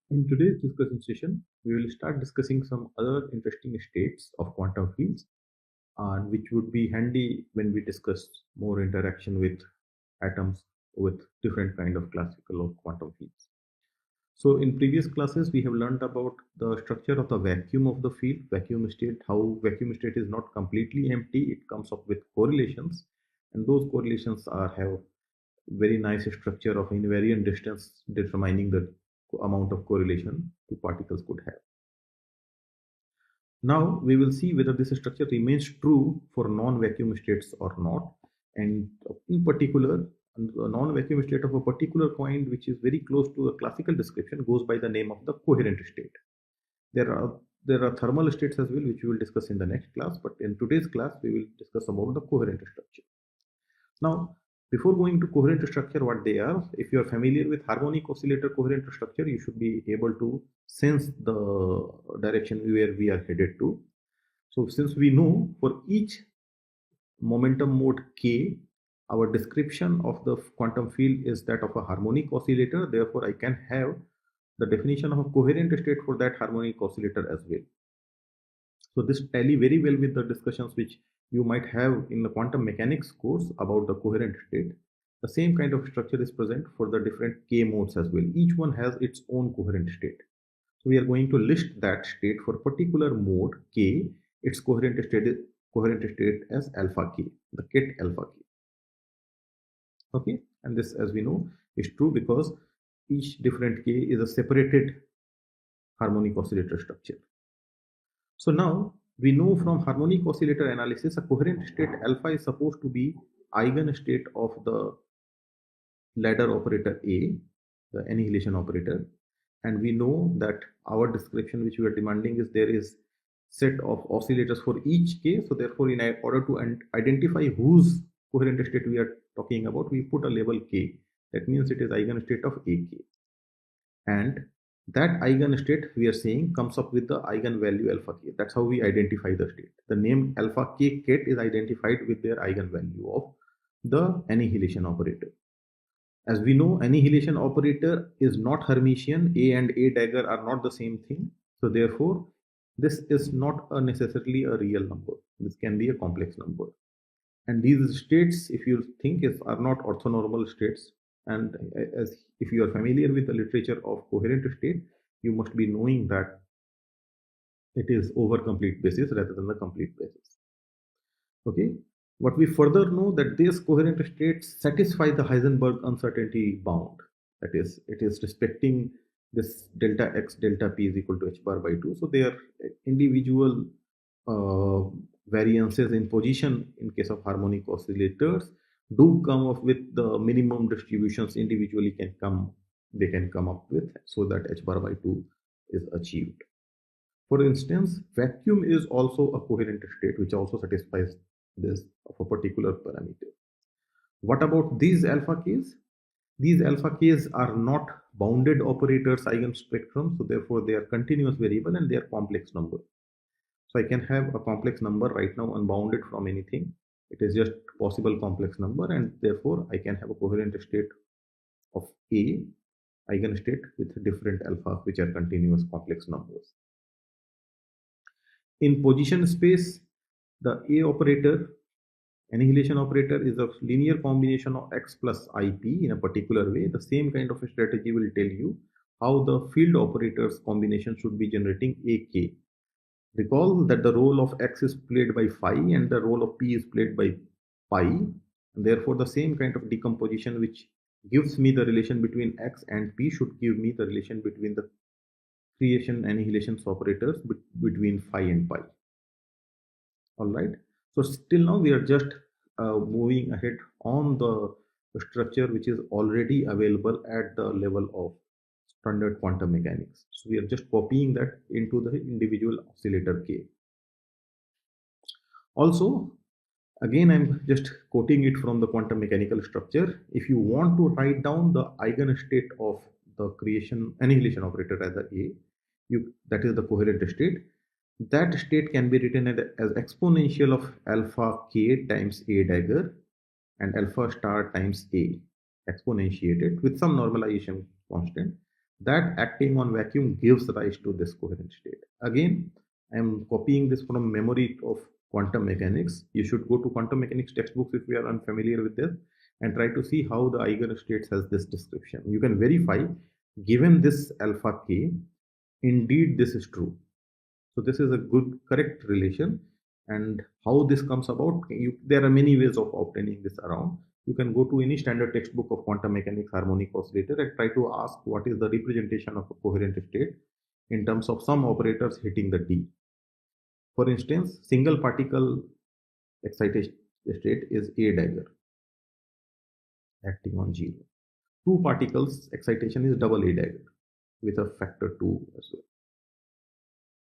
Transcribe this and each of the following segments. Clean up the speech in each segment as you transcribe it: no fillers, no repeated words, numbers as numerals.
In today's discussion session, we will start discussing some other interesting states of quantum fields, which would be handy when we discuss more interaction with atoms with different kind of classical or quantum fields. So in previous classes, we have learned about the structure of the vacuum of the field, vacuum state, how vacuum state is not completely empty, it comes up with correlations, and those correlations have very nice structure of invariant distance determining the amount of correlation two particles could have. Now we will see whether this structure remains true for non-vacuum states or not, and in particular the non-vacuum state of a particular point which is very close to a classical description goes by the name of the coherent state. There are thermal states as well, which we will discuss in the next class, but in today's class we will discuss about the coherent structure. Now, before going to coherent structure, what they are, if you are familiar with harmonic oscillator coherent structure, you should be able to sense the direction where we are headed to. So since we know for each momentum mode k, our description of the quantum field is that of a harmonic oscillator, therefore I can have the definition of a coherent state for that harmonic oscillator as well. So this tally very well with the discussions which you might have in the quantum mechanics course about the coherent state. The same kind of structure is present for the different k modes as well. Each one has its own coherent state. So we are going to list that state for particular mode k, its coherent state as alpha k, the ket alpha k. Okay, and this, as we know, is true because each different k is a separated harmonic oscillator structure. So now we know from harmonic oscillator analysis, a coherent state alpha is supposed to be eigenstate of the ladder operator A, the annihilation operator, and we know that our description which we are demanding is there is set of oscillators for each k. So therefore, in order to identify whose coherent state we are talking about, we put a label k. That means it is eigenstate of AK, and that eigenstate we are saying comes up with the eigenvalue alpha k. That's how we identify the state. The name alpha k ket is identified with their eigenvalue of the annihilation operator. As we know, annihilation operator is not Hermitian. A and A dagger are not the same thing. So therefore, this is not necessarily a real number. This can be a complex number. And these states, if you think, are not orthonormal states. And as if you are familiar with the literature of coherent state, you must be knowing that it is over complete basis rather than the complete basis. Okay. What we further know that these coherent states satisfy the Heisenberg uncertainty bound. That is, it is respecting this delta x delta p is equal to h bar by 2. So they are individual variances in position in case of harmonic oscillators do come up with the minimum distributions individually they can come up with, so that h bar by 2 is achieved. For instance, vacuum is also a coherent state which also satisfies this of a particular parameter. What about these alpha k's? These alpha k's are not bounded operators eigenspectrum, so therefore they are continuous variable and they are complex number. So I can have a complex number right now unbounded from anything. It is just possible complex number, and therefore I can have a coherent state of A eigenstate with different alpha which are continuous complex numbers. In position space, the A operator, annihilation operator, is a linear combination of x plus ip in a particular way. The same kind of a strategy will tell you how the field operators combination should be generating AK. Recall that the role of x is played by phi and the role of p is played by pi. And therefore, the same kind of decomposition which gives me the relation between x and p should give me the relation between the creation annihilation operators between phi and pi. All right. So still now we are just moving ahead on the structure which is already available at the level of standard quantum mechanics. So we are just copying that into the individual oscillator k. Also, again, I'm just quoting it from the quantum mechanical structure. If you want to write down the eigenstate of the creation annihilation operator as a that is the coherent state. That state can be written as exponential of alpha k times A dagger and alpha star times A exponentiated with some normalization constant. That acting on vacuum gives rise to this coherent state. Again, I am copying this from memory of quantum mechanics. You should go to quantum mechanics textbooks if you are unfamiliar with this and try to see how the eigenstates has this description. You can verify, given this alpha k, indeed this is true. So this is a good, correct relation. And how this comes about, there are many ways of obtaining this around. You can go to any standard textbook of quantum mechanics, harmonic oscillator, and try to ask what is the representation of a coherent state in terms of some operators hitting the D. For instance, single particle excitation state is A dagger acting on 0. Two particles excitation is double A dagger with a factor 2 as well.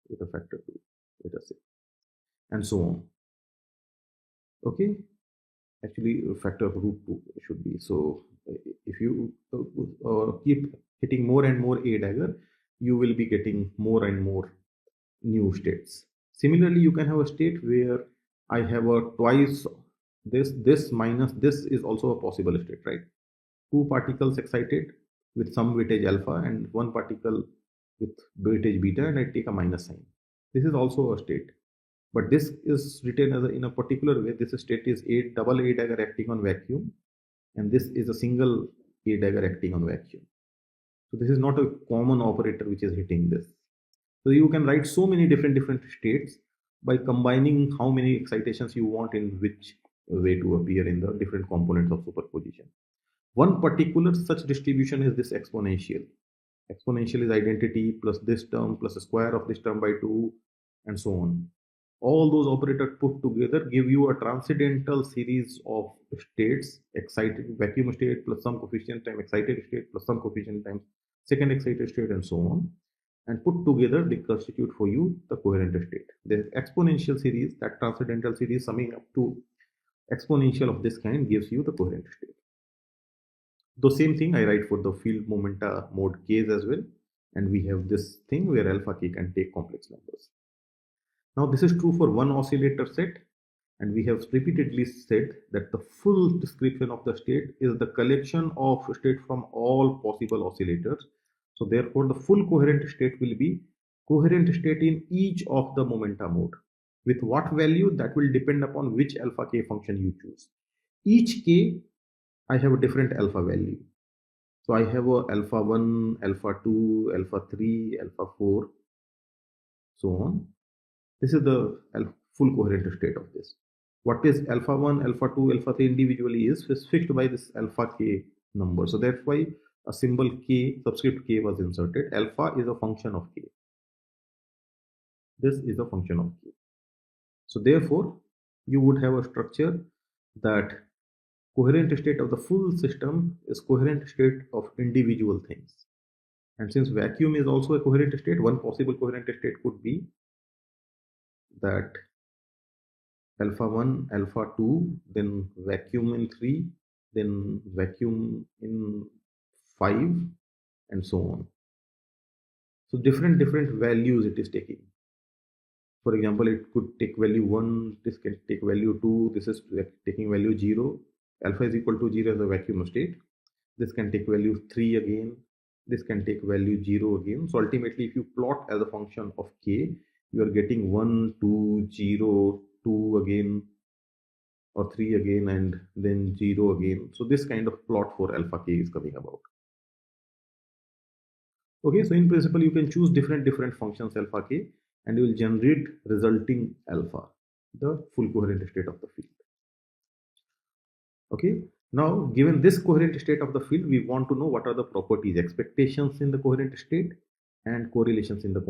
With a factor 2, let us say, and so on. Okay, actually factor root 2 should be. So if you keep hitting more and more A dagger, you will be getting more and more new states. Similarly, you can have a state where I have a twice this minus this is also a possible state, right? Two particles excited with some weightage alpha and one particle with weightage beta, and I take a minus sign. This is also a state. But this is written as in a particular way. This state is a double A dagger acting on vacuum, and this is a single A dagger acting on vacuum. So this is not a common operator which is hitting this. So you can write so many different states by combining how many excitations you want in which way to appear in the different components of superposition. One particular such distribution is this exponential. Exponential is identity plus this term plus the square of this term by 2 and so on. All those operators put together give you a transcendental series of states, excited vacuum state plus some coefficient times excited state plus some coefficient times second excited state and so on. And put together they constitute for you the coherent state. The exponential series, that transcendental series summing up to exponential of this kind gives you the coherent state. The same thing I write for the field momenta mode K's as well. And we have this thing where alpha k can take complex numbers. Now this is true for one oscillator set, and we have repeatedly said that the full description of the state is the collection of state from all possible oscillators. So therefore the full coherent state will be coherent state in each of the momenta mode. With what value, that will depend upon which alpha k function you choose. Each k, I have a different alpha value. So I have a alpha 1, alpha 2, alpha 3, alpha 4, so on. This is the full coherent state of this. What is alpha 1, alpha 2, alpha 3 individually is fixed by this alpha k number. So that's why a symbol k, subscript k was inserted. Alpha is a function of k. This is a function of k. So therefore, you would have a structure that coherent state of the full system is coherent state of individual things. And since vacuum is also a coherent state, one possible coherent state could be that alpha 1, alpha 2, then vacuum in 3, then vacuum in 5, and so on. So different values it is taking. For example, it could take value 1, this can take value 2, this is taking value 0. Alpha is equal to 0 as a vacuum state. This can take value 3 again. This can take value 0 again. So ultimately, if you plot as a function of k, you are getting 1, 2, 0, 2 again, or 3 again, and then 0 again. So this kind of plot for alpha k is coming about. Okay, so in principle, you can choose different functions alpha k, and you will generate resulting alpha, the full coherent state of the field. Okay, now given this coherent state of the field, we want to know what are the properties, expectations in the coherent state and correlations in the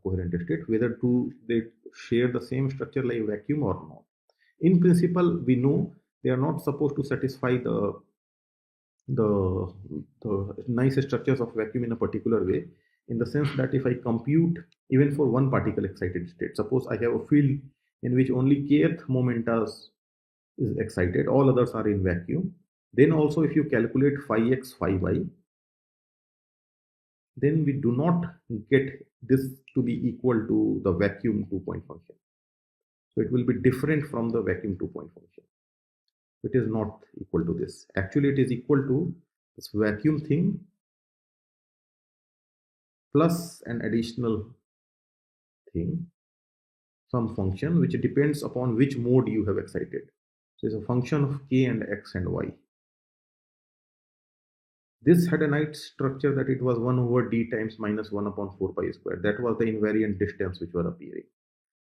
coherent state, whether they share the same structure like vacuum or not. In principle, we know they are not supposed to satisfy the nice structures of vacuum in a particular way, in the sense that if I compute even for one particle excited state, suppose I have a field in which only kth momentas is excited, all others are in vacuum, then also if you calculate phi x, phi y, then we do not get this to be equal to the vacuum 2-point function. So it will be different from the vacuum 2-point function. It is not equal to this. Actually, it is equal to this vacuum thing plus an additional thing, some function which depends upon which mode you have excited. So it's a function of k and x and y. This had a nice structure that it was 1 over d times minus 1 upon 4 pi squared. That was the invariant distance which were appearing.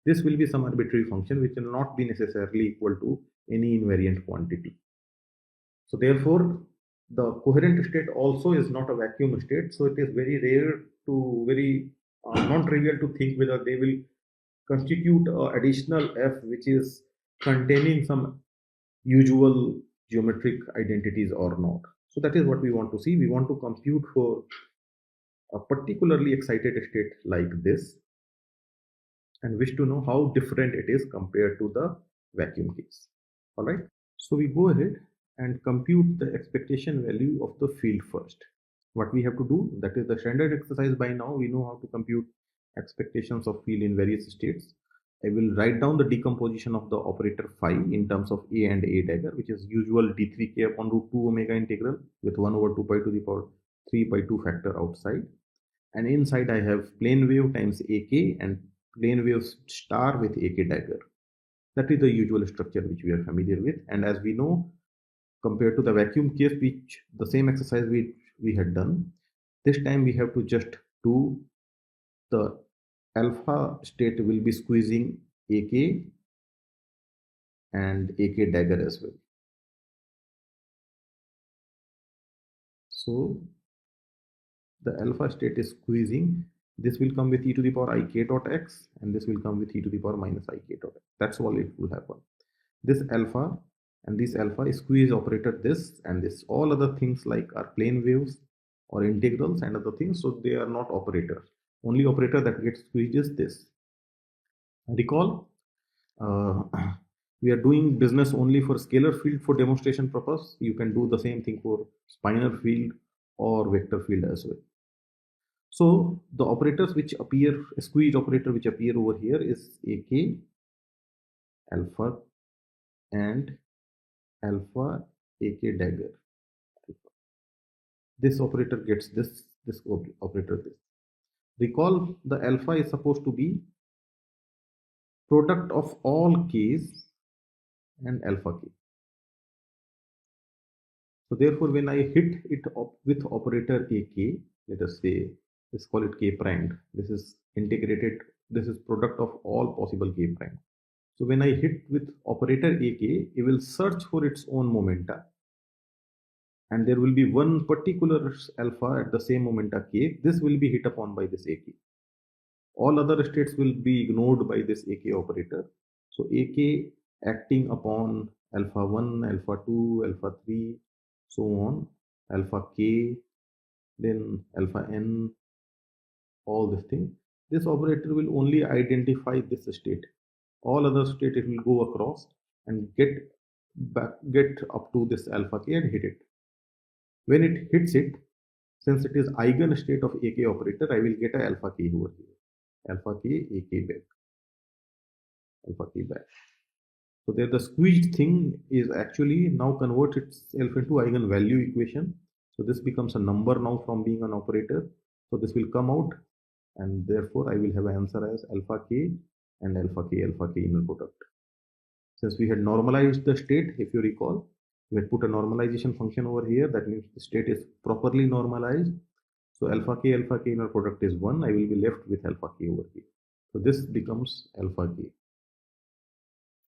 This will be some arbitrary function which will not be necessarily equal to any invariant quantity. So therefore, the coherent state also is not a vacuum state. So it is very rare to very non-trivial to think whether they will constitute additional f which is containing some usual geometric identities or not. So that is what we want to see. We want to compute for a particularly excited state like this and wish to know how different it is compared to the vacuum case. All right. So we go ahead and compute the expectation value of the field first. What we have to do, that is the standard exercise by now, we know how to compute expectations of field in various states. I will write down the decomposition of the operator phi in terms of a and a dagger, which is usual d3k upon root 2 omega integral with 1 over 2 pi to the power 3 by 2 factor outside. And inside I have plane wave times ak and plane wave star with ak dagger. That is the usual structure which we are familiar with. And as we know, compared to the vacuum case, which the same exercise we had done, this time we have to just do the alpha state will be squeezing AK and AK dagger as well. So the alpha state is squeezing. This will come with e to the power ik dot x and this will come with e to the power minus ik dot x. That's all it will happen. This alpha and this alpha is squeeze operator this and this. All other things like are plane waves or integrals and other things. So they are not operators. Only operator that gets squeezed is this. Recall, we are doing business only for scalar field for demonstration purpose. You can do the same thing for spinor field or vector field as well. So the operators which appear, a squeeze operator which appear over here is AK, alpha and alpha AK dagger. This operator gets this operator this. Recall the alpha is supposed to be product of all k's and alpha k. So therefore, when I hit it up with operator ak, let us say, let's call it k prime. This is integrated. This is product of all possible k prime. So when I hit with operator ak, it will search for its own momenta. And there will be one particular alpha at the same momenta k. This will be hit upon by this ak. All other states will be ignored by this ak operator. So ak acting upon alpha 1, alpha 2, alpha 3, so on, alpha k, then alpha n, all this thing. This operator will only identify this state. All other state it will go across and get up to this alpha k and hit it. When it hits it, since it is eigen state of AK operator, I will get a alpha k over here. Alpha k, AK back. Alpha k back. So there the squeezed thing is actually now converts itself into eigenvalue equation. So this becomes a number now from being an operator. So this will come out and therefore I will have an answer as alpha k and alpha k inner product. Since we had normalized the state, if you recall, we had put a normalization function over here. That means the state is properly normalized. So alpha k inner product is 1. I will be left with alpha k over here. So this becomes alpha k.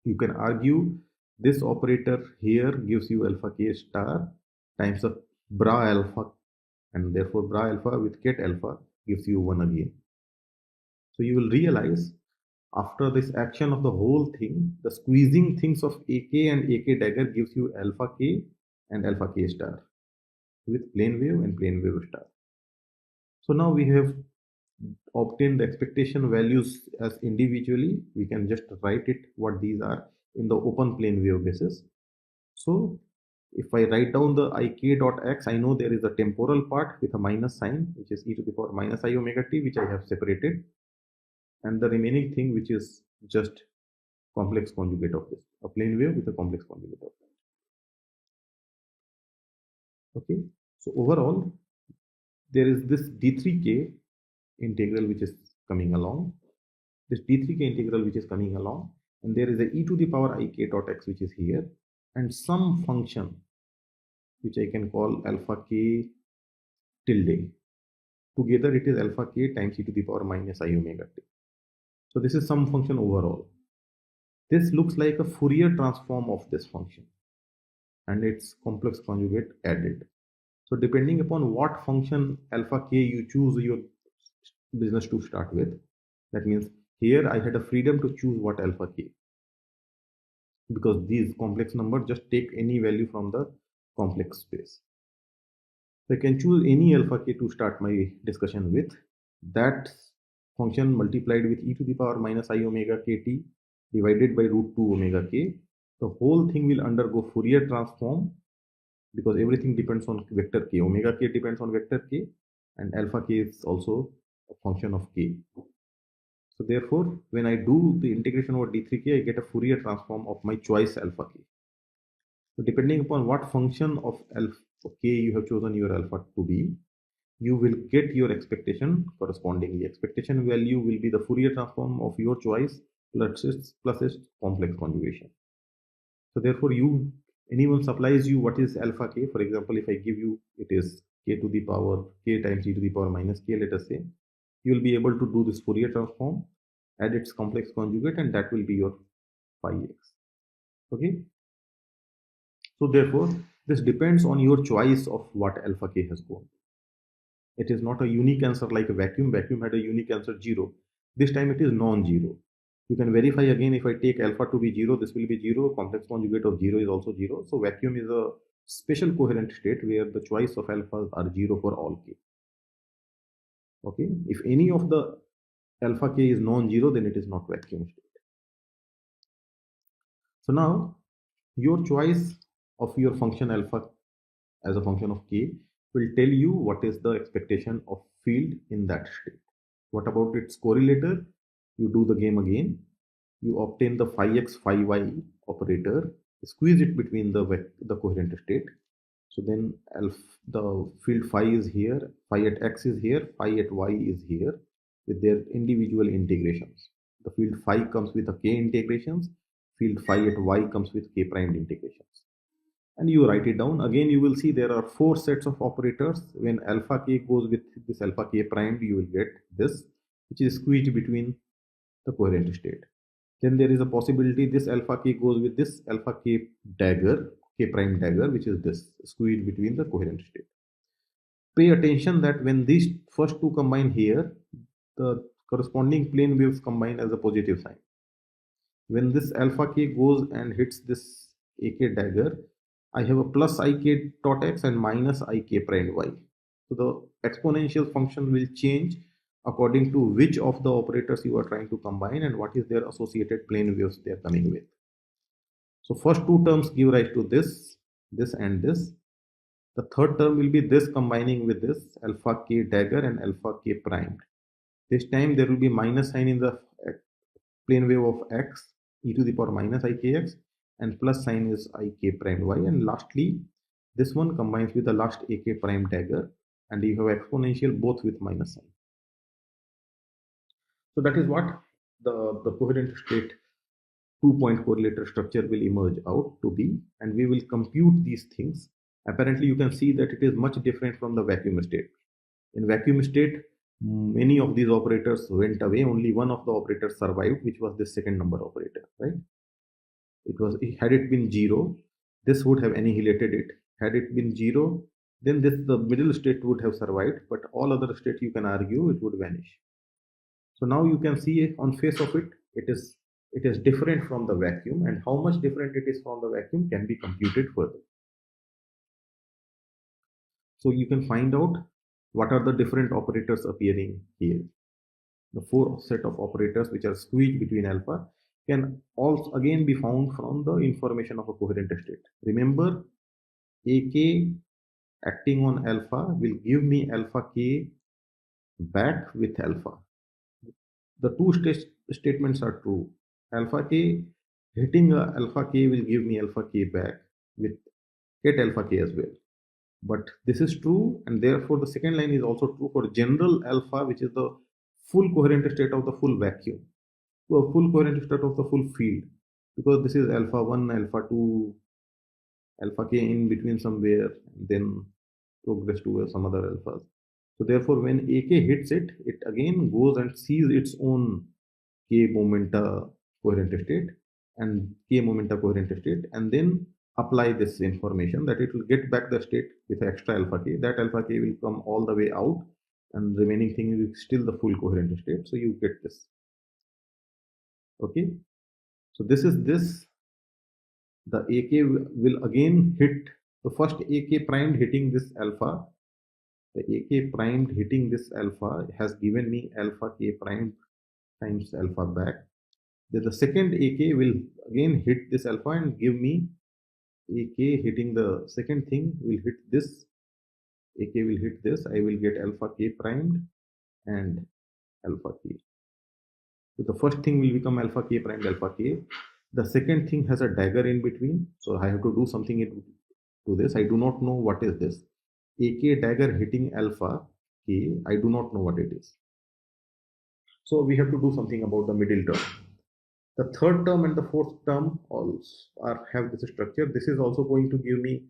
You can argue this operator here gives you alpha k star times the bra alpha, and therefore bra alpha with ket alpha gives you 1 again. So you will realize after this action of the whole thing, the squeezing things of AK and AK dagger gives you alpha k and alpha k star with plane wave and plane wave star. So now we have obtained the expectation values as individually. We can just write it what these are in the open plane wave basis. So if I write down the ik dot x, I know there is a temporal part with a minus sign, which is e to the power minus I omega t, which I have separated. And the remaining thing, which is just complex conjugate of this, a plane wave with a complex conjugate of that. Okay, so overall, there is this d3k integral which is coming along, this d3k integral which is coming along, and there is a e to the power ik dot x which is here, and some function which I can call alpha k tilde. Together it is alpha k times e to the power minus I omega t. So this is some function overall. This looks like a Fourier transform of this function and its complex conjugate added. So depending upon what function alpha k you choose your business to start with, that means here I had a freedom to choose what alpha k, because these complex numbers just take any value from the complex space. So I can choose any alpha k to start my discussion with. That function multiplied with e to the power minus I omega kt divided by root 2 omega k. The whole thing will undergo Fourier transform because everything depends on vector k. Omega k depends on vector k, and alpha k is also a function of k. So therefore, when I do the integration over d3k, I get a Fourier transform of my choice alpha k. So depending upon what function of alpha k you have chosen your alpha to be, you will get your expectation correspondingly. Expectation value will be the Fourier transform of your choice plus its complex conjugation. So therefore, anyone supplies you what is alpha k. For example, if I give you it is k to the power k times e to the power minus k, let us say, you will be able to do this Fourier transform, add its complex conjugate, and that will be your phi x. Okay. So therefore, this depends on your choice of what alpha k has gone. It is not a unique answer like a vacuum. Vacuum had a unique answer 0. This time it is non-zero. You can verify again, if I take alpha to be 0, this will be 0. Complex conjugate of 0 is also 0. So vacuum is a special coherent state where the choice of alphas are 0 for all k. Okay. If any of the alpha k is non-zero, then it is not vacuum state. So now your choice of your function alpha as a function of k will tell you what is the expectation of field in that state. What about its correlator? You do the game again. You obtain the phi x, phi y operator, squeeze it between the coherent state. So then the field phi is here, phi at x is here, phi at y is here with their individual integrations. The field phi comes with a k integrations, field phi at y comes with k primed integrations. And you write it down. Again, you will see there are 4 sets of operators. When alpha k goes with this alpha k primed, you will get this, which is squeezed between the coherent state. Then there is a possibility this alpha k goes with this alpha k dagger, k prime dagger, which is this, squeezed between the coherent state. Pay attention that when these first two combine here, the corresponding plane waves combine as a positive sign. When this alpha k goes and hits this ak dagger, I have a plus ik dot x and minus ik prime y. So the exponential function will change according to which of the operators you are trying to combine and what is their associated plane waves they are coming with. So first two terms give rise to this and this. The third term will be this combining with this alpha k dagger and alpha k primed. This time there will be minus sign in the plane wave of x, e to the power minus ikx, and plus sign is ik prime y. And lastly, this one combines with the last ak prime dagger, and you have exponential both with minus sign. So that is what the coherent state 2-point correlator structure will emerge out to be, and we will compute these things. Apparently, you can see that it is much different from the vacuum state. In vacuum state, many of these operators went away. Only one of the operators survived, which was the second number operator, right? Had it been 0, this would have annihilated it. Had it been 0, then the middle state would have survived, but all other states you can argue it would vanish. So now you can see on face of it, it is different from the vacuum, and how much different it is from the vacuum can be computed further. So you can find out what are the different operators appearing here. The 4 set of operators which are squeezed between alpha can also again be found from the information of a coherent state. Remember, AK acting on alpha will give me alpha k back with alpha. The two statements are true. Alpha k hitting alpha k will give me alpha k back with get alpha k as well. But this is true, and therefore the second line is also true for general alpha, which is the full coherent state of the full vacuum to a full coherent state of the full field, because this is alpha 1, alpha 2, alpha k in between somewhere, and then progress to some other alphas. So therefore, when AK hits it, it again goes and sees its own k momenta coherent state and k momenta coherent state, and then apply this information that it will get back the state with extra alpha k. That alpha k will come all the way out, and remaining thing is still the full coherent state. So you get this. Okay. So this is this. The AK will again hit the first AK primed hitting this alpha. The AK primed hitting this alpha has given me alpha k primed times alpha back. Then the second AK will again hit this alpha and give me AK hitting the second thing will hit this. AK will hit this. I will get alpha k primed and alpha k. So the first thing will become alpha k primed alpha k. The second thing has a dagger in between. So I have to do something to this. I do not know what is this. AK dagger hitting alpha k. I do not know what it is. So we have to do something about the middle term. The third term and the fourth term also have this structure. This is also going to give me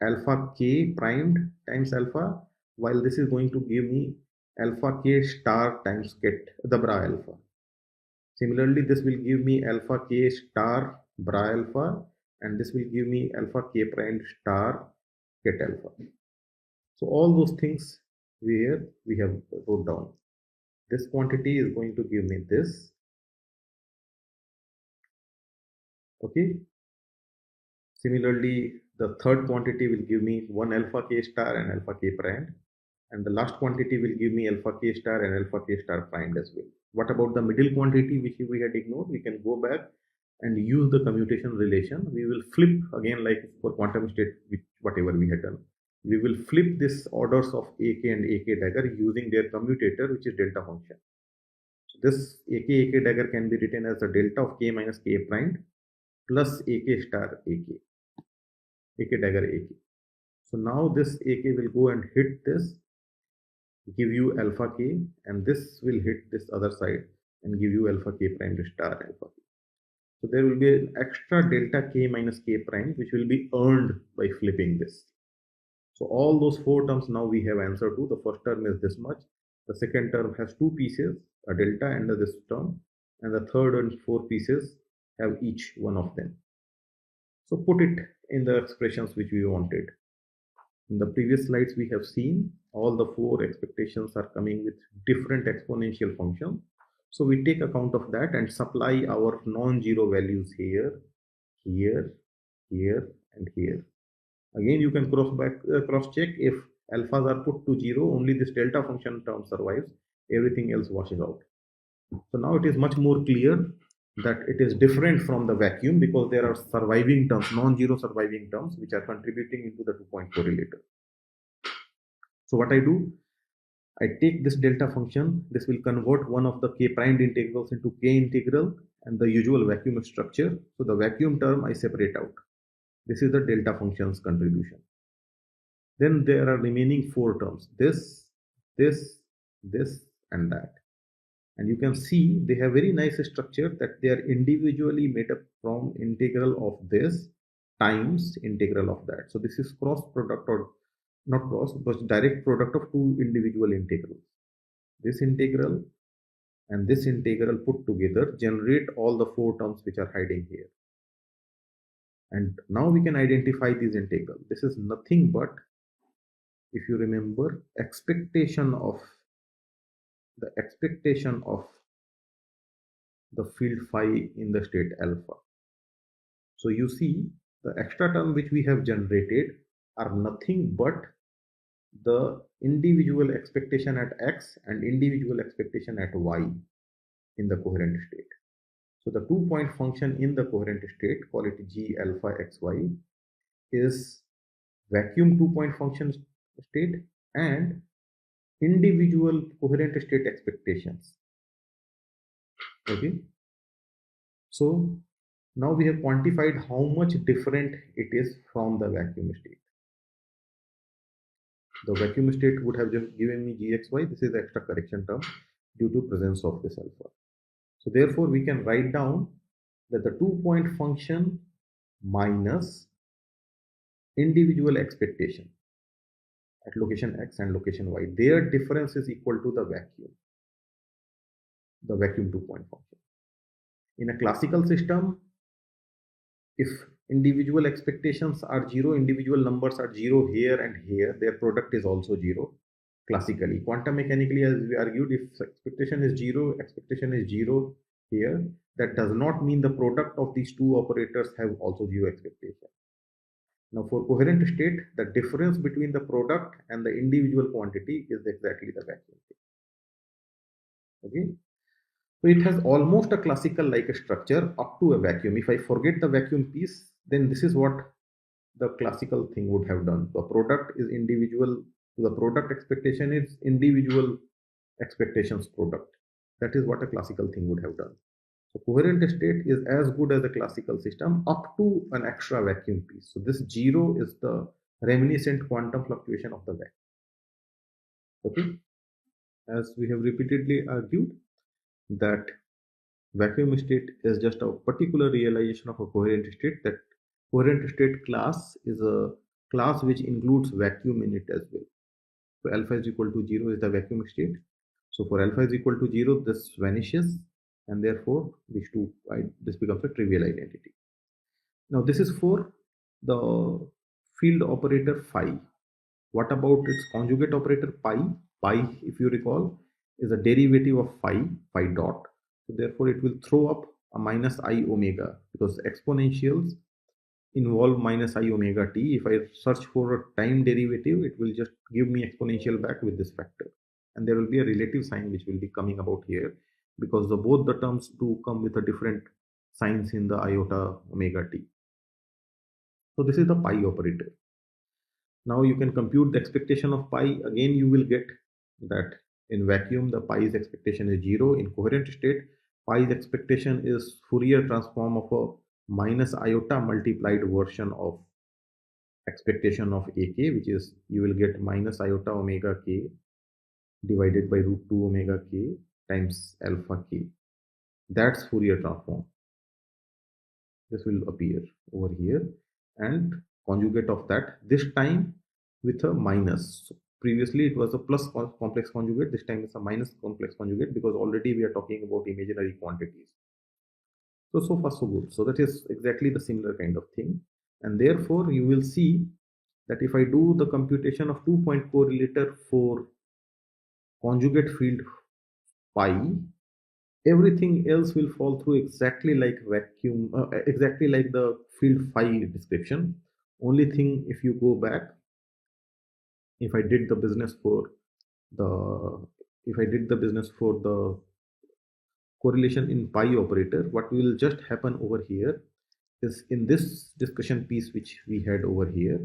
alpha k primed times alpha, while this is going to give me alpha k star times ket the bra alpha. Similarly, this will give me alpha k star bra alpha, and this will give me alpha k primed star ket alpha. So all those things where we have wrote down. This quantity is going to give me this. Okay. Similarly, the third quantity will give me 1 alpha k star and alpha k primed, and the last quantity will give me alpha k star and alpha k star primed as well. What about the middle quantity which we had ignored? We can go back and use the commutation relation. We will flip again, like for quantum state, whatever we had done. We will flip this orders of AK and AK dagger using their commutator, which is delta function. So this AK dagger can be written as the delta of k minus k primed plus AK star AK dagger AK. So now this AK will go and hit this, give you alpha k, and this will hit this other side and give you alpha k primed star alpha k. So there will be an extra delta k minus k prime which will be earned by flipping this. So all those four terms now we have answer to. The first term is this much. The second term has two pieces, a delta and this term, and the third and fourth pieces have each one of them. So put it in the expressions which we wanted. In the previous slides we have seen all the four expectations are coming with different exponential functions. So we take account of that and supply our non-zero values here, here, here, and here. Again, you can cross check. If alphas are put to 0, only this delta function term survives, everything else washes out. So now it is much more clear that it is different from the vacuum, because there are surviving terms, non-zero surviving terms, which are contributing into the 2-point correlator. So what I do, I take this delta function. This will convert one of the k primed integrals into k integral and the usual vacuum structure. So the vacuum term I separate out. This is the delta function's contribution. Then there are remaining four terms, this, and that. And you can see they have very nice structure that they are individually made up from integral of this times integral of that. So this is cross product, or not cross, but direct product of two individual integrals. This integral and this integral put together generate all the four terms which are hiding here. And now we can identify these integrals. This is nothing but, if you remember, expectation of the field phi in the state alpha. So you see the extra term which we have generated are nothing but the individual expectation at x and individual expectation at y in the coherent state. So the 2-point function in the coherent state, call it g alpha xy, is vacuum 2-point function state and individual coherent state expectations. Okay. So now we have quantified how much different it is from the vacuum state. The vacuum state would have just given me gxy. This is the extra correction term. due to presence of this alpha. So therefore, we can write down that the 2-point function minus individual expectation at location x and location y, their difference is equal to the vacuum 2-point function. In a classical system, if individual expectations are 0, individual numbers are 0 here and here, their product is also 0 classically. Quantum mechanically, as we argued, if expectation is 0 here, that does not mean the product of these two operators have also 0 expectation. Now for coherent state, the difference between the product and the individual quantity is exactly the vacuum. Okay. So it has almost a classical like a structure up to a vacuum. If I forget the vacuum piece, then this is what the classical thing would have done. The product is individual, the product expectation is individual expectations product. That is what a classical thing would have done. So coherent state is as good as a classical system up to an extra vacuum piece. So this 0 is the reminiscent quantum fluctuation of the vacuum. Okay. As we have repeatedly argued, that vacuum state is just a particular realization of a coherent state. That coherent state class is a class which includes vacuum in it as well. So alpha is equal to 0 is the vacuum state. So for alpha is equal to 0, this vanishes, and therefore this becomes a trivial identity. Now this is for the field operator phi. What about its conjugate operator pi? Pi, if you recall, is a derivative of phi dot. So therefore it will throw up a minus I omega, because exponentials involve minus I omega t. If I search for a time derivative, it will just give me exponential back with this factor. And there will be a relative sign which will be coming about here, because both the terms do come with a different signs in the iota omega t. So this is the pi operator. Now you can compute the expectation of pi. Again, you will get that in vacuum, the pi's expectation is 0. In coherent state, pi's expectation is Fourier transform of a minus iota multiplied version of expectation of ak, which is you will get minus iota omega k divided by root 2 omega k times alpha k. That's Fourier transform. This will appear over here, and conjugate of that, this time with a minus. So previously it was a plus complex conjugate, this time it's a minus complex conjugate, because already we are talking about imaginary quantities. So far so good. So that is exactly the similar kind of thing, and therefore you will see that if I do the computation of 2-point correlator for conjugate field pi, everything else will fall through exactly like vacuum, exactly like the field phi description. Only thing, if you go back, if I did the business for the correlation in pi operator, what will just happen over here is, in this discussion piece which we had over here,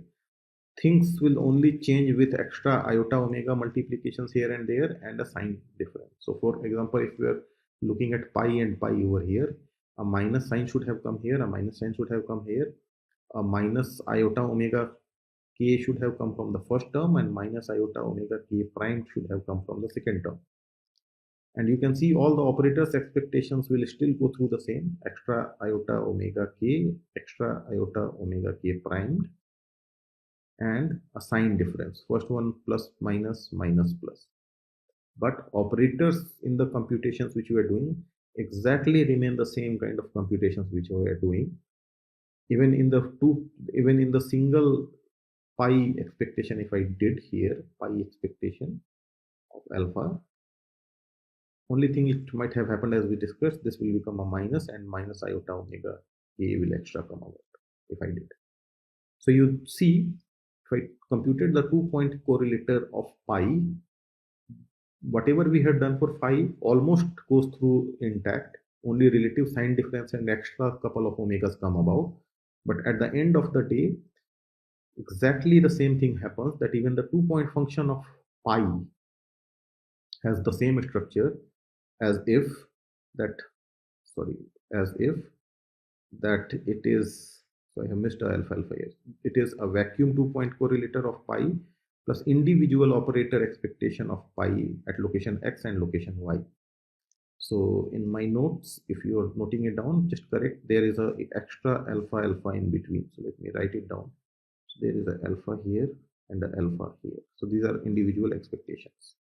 things will only change with extra iota omega multiplications here and there and a sign difference. So for example, if we are looking at pi and pi over here, a minus sign should have come here, a minus sign should have come here, a minus iota omega k should have come from the first term, and minus iota omega k prime should have come from the second term. And you can see all the operators expectations will still go through the same: extra iota omega k, extra iota omega k primed, and a sign difference, first one plus minus minus plus. But operators in the computations which we are doing exactly remain the same kind of computations which we are doing. Even in the single pi expectation, if I did here pi expectation of alpha, only thing it might have happened, as we discussed, this will become a minus, and minus iota omega k will extra come out if I did. So you see, if I computed the 2-point correlator of pi, whatever we had done for phi almost goes through intact. Only relative sign difference and extra couple of omegas come about. But at the end of the day, exactly the same thing happens, that even the 2-point function of pi has the same structure as if that it is, so I have missed alpha here. It is a vacuum 2-point correlator of pi plus individual operator expectation of pi at location x and location y. So in my notes, if you are noting it down, just correct, there is a extra alpha in between. So let me write it down. So there is a alpha here and a alpha here. So these are individual expectations.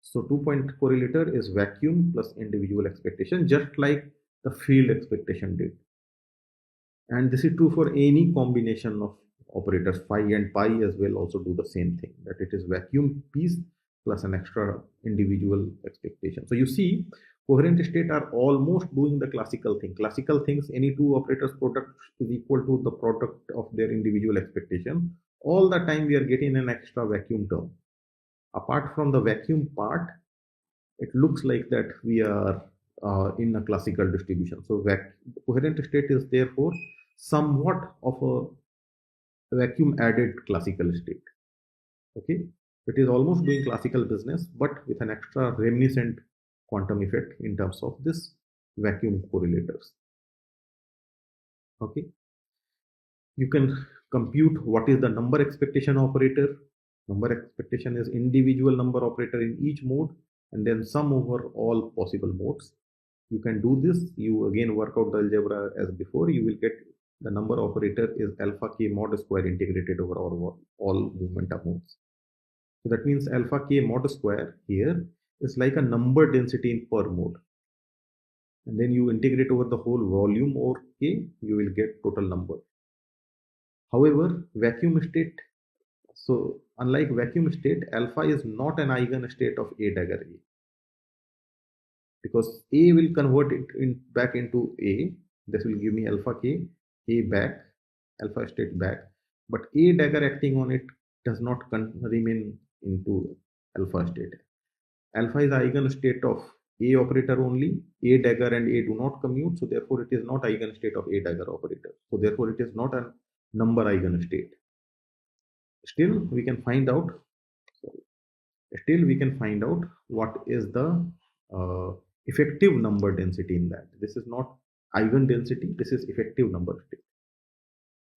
So 2-point correlator is vacuum plus individual expectation, just like the field expectation did. And this is true for any combination of operators. Phi and pi as well also do the same thing, that it is vacuum piece plus an extra individual expectation. So you see, coherent state are almost doing the classical thing. Classical things, any two operators product is equal to the product of their individual expectation. All the time we are getting an extra vacuum term. Apart from the vacuum part, it looks like that we are in a classical distribution. So coherent state is therefore somewhat of a vacuum added classical state. Okay, it is almost doing classical business, but with an extra reminiscent quantum effect in terms of this vacuum correlators. Okay, you can compute what is the number expectation operator. Number expectation is individual number operator in each mode and then sum over all possible modes. You can do this. You again work out the algebra as before. You will get the number operator is alpha k mod square integrated over all momentum modes. So that means alpha k mod square here is like a number density in per mode. And then you integrate over the whole volume over k, you will get total number. However, vacuum state, so unlike vacuum state, alpha is not an eigenstate of A dagger A, because A will convert it back into A. This will give me alpha k, A back, alpha state back. But A dagger acting on it does not remain into alpha state. Alpha is eigenstate of A operator only. A dagger and A do not commute, so therefore it is not eigenstate of A dagger operator. So therefore it is not a number eigenstate. Still we can find out. Still we can find out what is the effective number density in that. This is not eigen density. This is effective number state.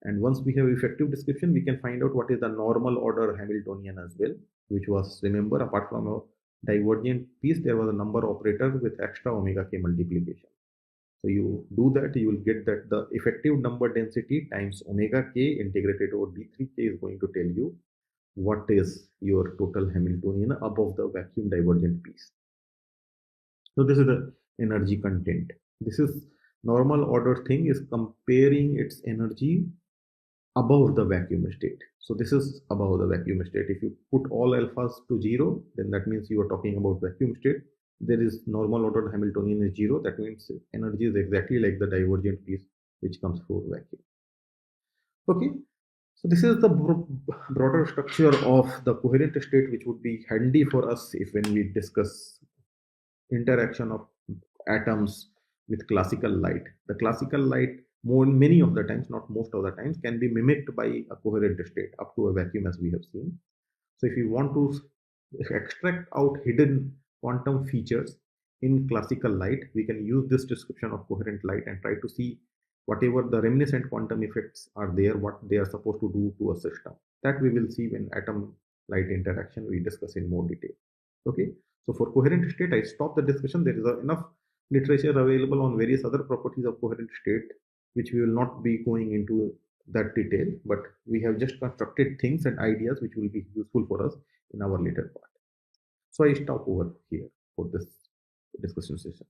And once we have effective description, we can find out what is the normal order Hamiltonian as well, which was, remember, apart from a divergent piece, there was a number operator with extra omega k multiplication. So you do that, you will get that the effective number density times omega k integrated over d3k is going to tell you what is your total Hamiltonian above the vacuum divergent piece. So this is the energy content. This is normal order thing is comparing its energy above the vacuum state. So this is above the vacuum state. If you put all alphas to 0, then that means you are talking about vacuum state. There is normal order Hamiltonian is 0. That means energy is exactly like the divergent piece which comes through vacuum. Okay, so this is the broader structure of the coherent state, which would be handy for us if when we discuss interaction of atoms with classical light. The classical light, many of the times, not most of the times, can be mimicked by a coherent state up to a vacuum, as we have seen. So if you want to extract out hidden quantum features in classical light, we can use this description of coherent light and try to see whatever the reminiscent quantum effects are there, what they are supposed to do to a system. That we will see when atom light interaction we discuss in more detail. Okay, so for coherent state, I stop the discussion. There is enough literature available on various other properties of coherent state, which we will not be going into that detail, but we have just constructed things and ideas which will be useful for us in our later part. So I stop over here for this discussion session.